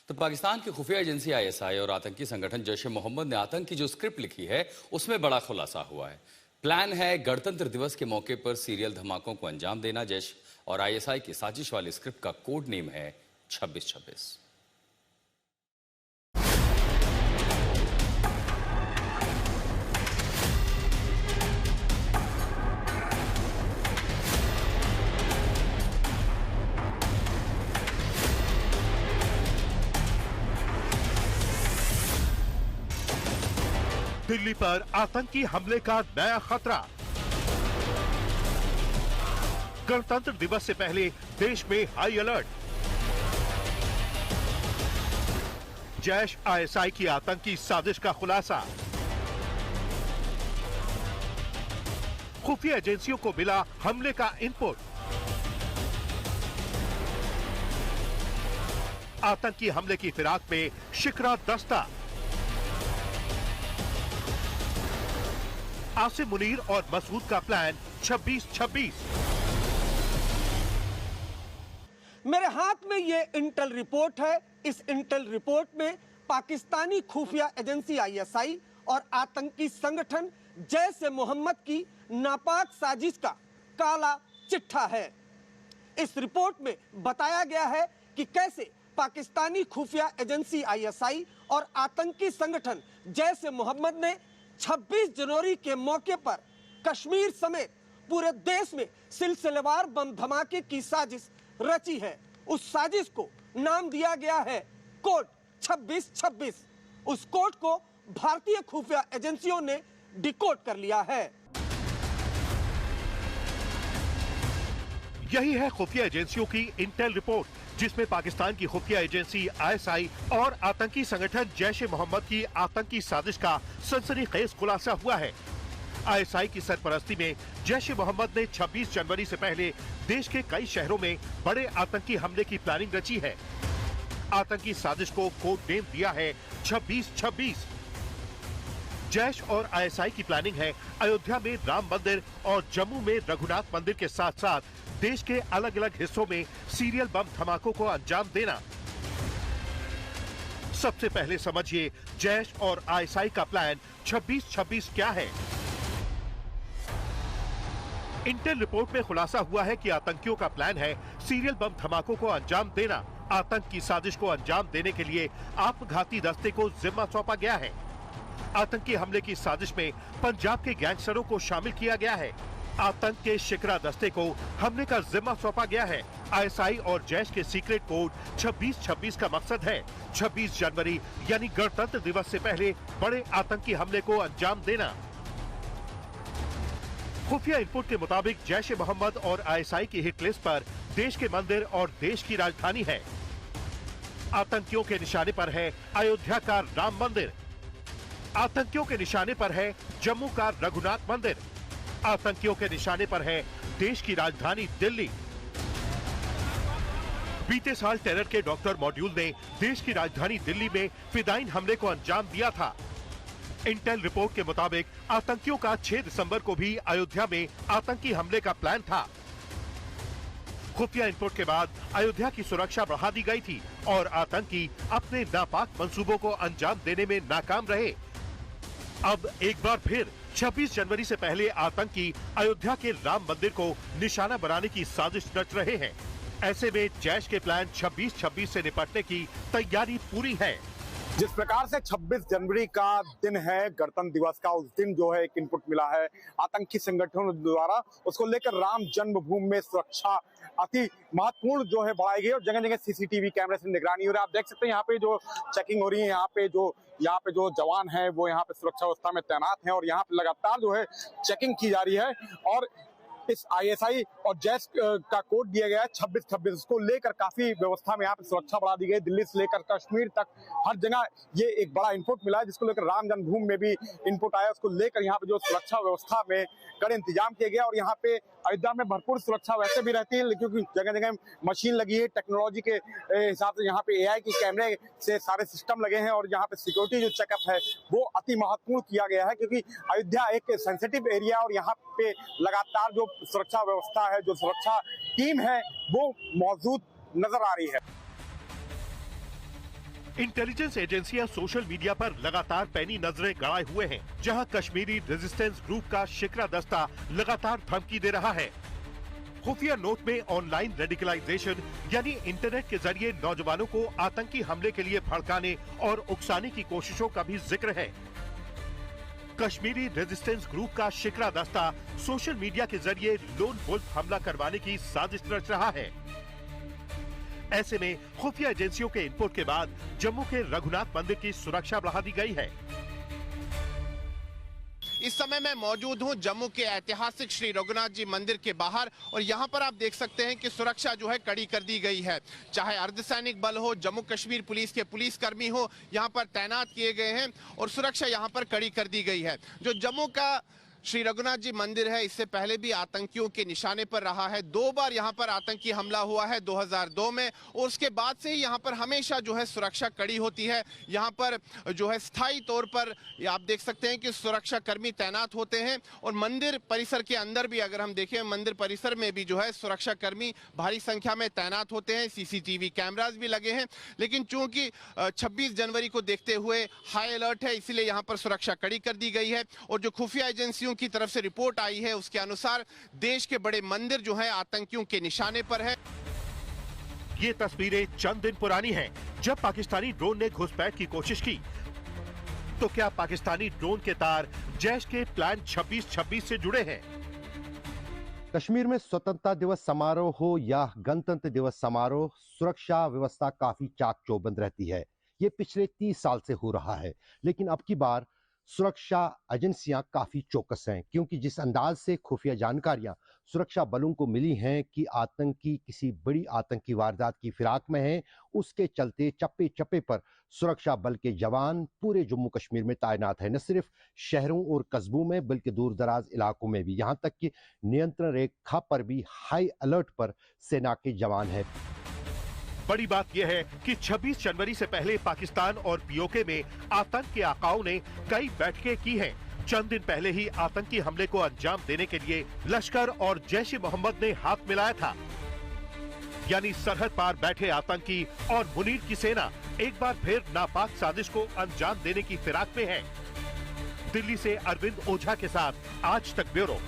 तो पाकिस्तान की खुफिया एजेंसी आईएसआई और आतंकी संगठन जैश ए मोहम्मद ने आतंक की जो स्क्रिप्ट लिखी है उसमें बड़ा खुलासा हुआ है। प्लान है गणतंत्र दिवस के मौके पर सीरियल धमाकों को अंजाम देना। जैश और आईएसआई की साजिश वाली स्क्रिप्ट का कोड नेम है 2626। दिल्ली पर आतंकी हमले का नया खतरा। गणतंत्र दिवस से पहले देश में हाई अलर्ट। जैश आईएसआई की आतंकी साजिश का खुलासा। खुफिया एजेंसियों को मिला हमले का इनपुट। आतंकी हमले की फिराक में शिकरा दस्ता। आसिम मुनीर और मसूद का प्लान 2626। मेरे हाथ में ये इंटेल रिपोर्ट है। इस इंटेल रिपोर्ट में पाकिस्तानी खुफिया एजेंसी आईएसआई और आतंकी संगठन जैश ए मोहम्मद की नापाक साजिश का काला चिट्ठा है। इस रिपोर्ट में बताया गया है कि कैसे पाकिस्तानी खुफिया एजेंसी आईएसआई और आतंकी संगठन जैश ए मोहम्मद ने 26 जनवरी के मौके पर कश्मीर समेत पूरे देश में सिलसिलेवार बम धमाके की साजिश रची है। उस साजिश को नाम दिया गया है कोड 2626। उस कोड को भारतीय खुफिया एजेंसियों ने डिकोड कर लिया है। यही है खुफिया एजेंसियों की इंटेल रिपोर्ट, जिसमें पाकिस्तान की खुफिया एजेंसी आईएसआई और आतंकी संगठन जैश ए मोहम्मद की आतंकी साजिश का सनसनीखेज खुलासा हुआ है। आईएसआई की सरपरस्ती में जैश ए मोहम्मद ने 26 जनवरी से पहले देश के कई शहरों में बड़े आतंकी हमले की प्लानिंग रची है। आतंकी साजिश को कोड नेम दिया है 2626। जैश और आईएसआई की प्लानिंग है अयोध्या में राम मंदिर और जम्मू में रघुनाथ मंदिर के साथ साथ देश के अलग अलग हिस्सों में सीरियल बम धमाकों को अंजाम देना। सबसे पहले समझिए जैश और आईएसआई का प्लान 2626 क्या है। इंटेल रिपोर्ट में खुलासा हुआ है कि आतंकियों का प्लान है सीरियल बम धमाकों को अंजाम देना। आतंक की साजिश को अंजाम देने के लिए आत्मघाती दस्ते को जिम्मा सौंपा गया है। आतंकी हमले की साजिश में पंजाब के गैंगस्टरों को शामिल किया गया है। आतंक के शिकरा दस्ते को हमले का जिम्मा सौंपा गया है। आईएसआई और जैश के सीक्रेट कोड 2626 का मकसद है 26 जनवरी यानी गणतंत्र दिवस से पहले बड़े आतंकी हमले को अंजाम देना। खुफिया इनपुट के मुताबिक जैश ए मोहम्मद और आईएसआई की हिट लिस्ट पर देश के मंदिर और देश की राजधानी है। आतंकियों के निशाने पर है अयोध्या का राम मंदिर। आतंकियों के निशाने पर है जम्मू का रघुनाथ मंदिर। आतंकियों के निशाने पर है देश की राजधानी दिल्ली। बीते साल टेरर के डॉक्टर मॉड्यूल ने देश की राजधानी दिल्ली में फिदाइन हमले को अंजाम दिया था। इंटेल रिपोर्ट के मुताबिक आतंकियों का 6 दिसंबर को भी अयोध्या में आतंकी हमले का प्लान था। खुफिया इनपुट के बाद अयोध्या की सुरक्षा बढ़ा दी गई थी और आतंकी अपने नापाक मंसूबों को अंजाम देने में नाकाम रहे। अब एक बार फिर 26 जनवरी से पहले आतंकी अयोध्या के राम मंदिर को निशाना बनाने की साजिश रच रहे हैं। ऐसे में जैश के प्लान 2626 से निपटने की तैयारी पूरी है। जिस प्रकार से 26 जनवरी का दिन है गणतंत्र दिवस का, उस दिन जो है एक इनपुट मिला है आतंकी संगठनों द्वारा, उसको लेकर राम जन्मभूमि में सुरक्षा अति महत्वपूर्ण जो है बढ़ाई गई और जगह जगह सीसीटीवी कैमरे से निगरानी हो रही है। आप देख सकते हैं यहाँ पे जो चेकिंग हो रही है, यहाँ पे जो जवान है वो यहाँ पे सुरक्षा व्यवस्था में तैनात है और यहाँ पे लगातार जो है चेकिंग की जा रही है। और इस आईएसआई और जैश का कोड दिया गया है 2626, उसको लेकर काफी व्यवस्था में यहाँ पे सुरक्षा बढ़ा दी गई। दिल्ली से लेकर कश्मीर तक हर जगह ये एक बड़ा इनपुट मिला है, जिसको लेकर राम जन्मभूमि में भी इनपुट आया। उसको लेकर यहाँ पे जो सुरक्षा व्यवस्था में कड़े इंतजाम किए गया और यहाँ पे अयोध्या में भरपूर सुरक्षा वैसे भी रहती है, क्योंकि जगह जगह मशीन लगी है। टेक्नोलॉजी के हिसाब से यहाँ पे एआई की कैमरे से सारे सिस्टम लगे हैं और यहाँ पे सिक्योरिटी जो चेकअप है वो अति महत्वपूर्ण किया गया है, क्योंकि अयोध्या एक सेंसिटिव एरिया और यहाँ पे लगातार जो सुरक्षा व्यवस्था है, जो सुरक्षा टीम है वो मौजूद नजर आ रही है। इंटेलिजेंस एजेंसियां सोशल मीडिया पर लगातार पैनी नजरें गड़ाए हुए हैं, जहां कश्मीरी रेजिस्टेंस ग्रुप का शिकरा दस्ता लगातार धमकी दे रहा है। खुफिया नोट में ऑनलाइन रेडिकलाइजेशन यानी इंटरनेट के जरिए नौजवानों को आतंकी हमले के लिए भड़काने और उकसाने की कोशिशों का भी जिक्र है। कश्मीरी रेजिस्टेंस ग्रुप का शिकरा दस्ता सोशल मीडिया के जरिए लोन वुल्फ हमला करवाने की साजिश रच रहा है। ऐसे में खुफिया एजेंसियों के इनपुट के बाद जम्मू के रघुनाथ मंदिर की सुरक्षा बढ़ा दी गई है। इस समय मैं मौजूद हूं जम्मू के ऐतिहासिक श्री रघुनाथ जी मंदिर के बाहर और यहां पर आप देख सकते हैं कि सुरक्षा जो है कड़ी कर दी गई है। चाहे अर्धसैनिक बल हो, जम्मू कश्मीर पुलिस के पुलिसकर्मी हो, यहां पर तैनात किए गए हैं और सुरक्षा यहां पर कड़ी कर दी गई है। जो जम्मू का श्री रघुनाथ जी मंदिर है, इससे पहले भी आतंकियों के निशाने पर रहा है। 2 बार यहां पर आतंकी हमला हुआ है 2002 में और उसके बाद से ही यहां पर हमेशा जो है सुरक्षा कड़ी होती है। यहां पर जो है स्थायी तौर पर आप देख सकते हैं कि सुरक्षा कर्मी तैनात होते हैं और मंदिर परिसर के अंदर भी अगर हम देखें, मंदिर परिसर में भी जो है सुरक्षा कर्मी भारी संख्या में तैनात होते हैं। CCTV कैमरास भी लगे हैं, लेकिन चूंकि 26 जनवरी को देखते हुए हाई अलर्ट है, इसीलिए यहां पर सुरक्षा कड़ी कर दी गई है। और जो खुफिया एजेंसियों की तरफ से रिपोर्ट आई है उसके अनुसार देश के बड़े मंदिर जो है आतंकियों के निशाने पर है। ये तस्वीरें चंद दिन पुरानी हैं, जब पाकिस्तानी ड्रोन ने घुसपैठ की कोशिश की। तो क्या पाकिस्तानी ड्रोन के तार जैश के प्लान 26-26 से जुड़े हैं? कश्मीर में स्वतंत्रता दिवस समारोह हो या गणतंत्र दिवस समारोह, सुरक्षा व्यवस्था काफी चाक चौबंद रहती है। ये पिछले 30 साल से हो रहा है, लेकिन अब की बार सुरक्षा एजेंसियां काफी चौकस हैं, क्योंकि जिस अंदाज से खुफिया जानकारियां सुरक्षा बलों को मिली हैं कि आतंकी किसी बड़ी आतंकी वारदात की फिराक में हैं, उसके चलते चप्पे चप्पे पर सुरक्षा बल के जवान पूरे जम्मू कश्मीर में तैनात हैं। न सिर्फ शहरों और कस्बों में बल्कि दूर दराज इलाकों में भी, यहां तक कि नियंत्रण रेखा पर भी हाई अलर्ट पर सेना के जवान हैं। बड़ी बात यह है कि 26 जनवरी से पहले पाकिस्तान और POK में आतंक के आकाओं ने कई बैठकें की हैं। चंद दिन पहले ही आतंकी हमले को अंजाम देने के लिए लश्कर और जैश-ए-मोहम्मद ने हाथ मिलाया था। यानी सरहद पार बैठे आतंकी और मुनीर की सेना एक बार फिर नापाक साजिश को अंजाम देने की फिराक में है। दिल्ली से अरविंद ओझा के साथ आज तक ब्यूरो।